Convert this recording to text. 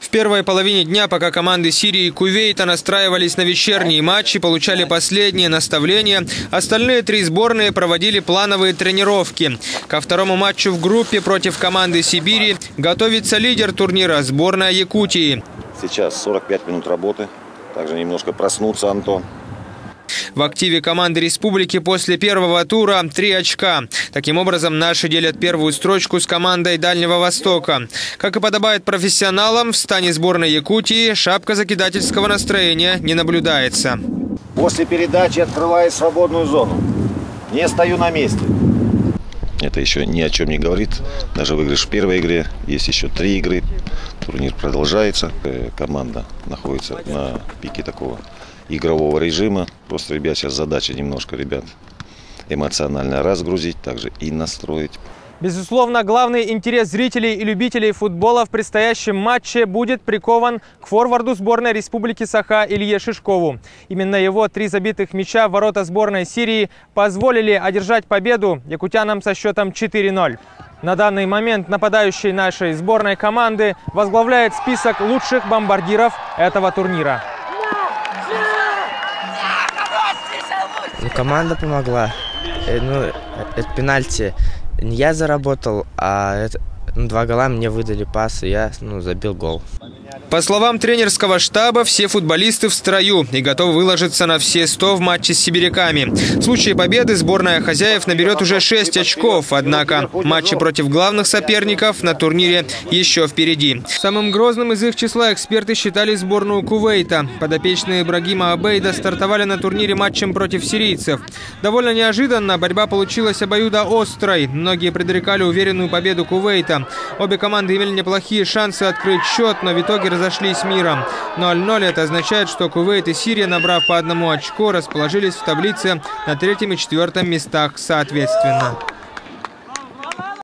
В первой половине дня, пока команды Сирии и Кувейта настраивались на вечерние матчи, получали последние наставления, остальные три сборные проводили плановые тренировки. Ко второму матчу в группе против команды Сибири готовится лидер турнира – сборная Якутии. Сейчас 45 минут работы, также немножко проснуться, Антон. В активе команды республики после первого тура 3 очка. Таким образом, наши делят первую строчку с командой Дальнего Востока. Как и подобает профессионалам, в стане сборной Якутии шапка закидательского настроения не наблюдается. После передачи открываю свободную зону. Не стою на месте. Это еще ни о чем не говорит. Даже выигрыш в первой игре. Есть еще 3 игры. Турнир продолжается. Команда находится на пике такого игрового режима. Просто, ребят, сейчас задача немножко, эмоционально разгрузить, также и настроить. Безусловно, главный интерес зрителей и любителей футбола в предстоящем матче будет прикован к форварду сборной Республики Саха Илье Шишкову. Именно его 3 забитых мяча в ворота сборной Сирии позволили одержать победу якутянам со счетом 4-0. На данный момент нападающий нашей сборной команды возглавляет список лучших бомбардиров этого турнира. Команда помогла. Это пенальти не я заработал, а 2 гола мне выдали пас, и я забил гол. По словам тренерского штаба, все футболисты в строю и готовы выложиться на все 100 в матче с сибиряками. В случае победы сборная хозяев наберет уже 6 очков, однако матчи против главных соперников на турнире еще впереди. Самым грозным из их числа эксперты считали сборную Кувейта. Подопечные Ибрагима Абейда стартовали на турнире матчем против сирийцев. Довольно неожиданно борьба получилась обоюдоострой. Многие предрекали уверенную победу Кувейта. Обе команды имели неплохие шансы открыть счет, но в итоге разошлись миром. 0-0 это означает, что Кувейт и Сирия, набрав по 1 очку, расположились в таблице на 3-м и 4-м местах соответственно.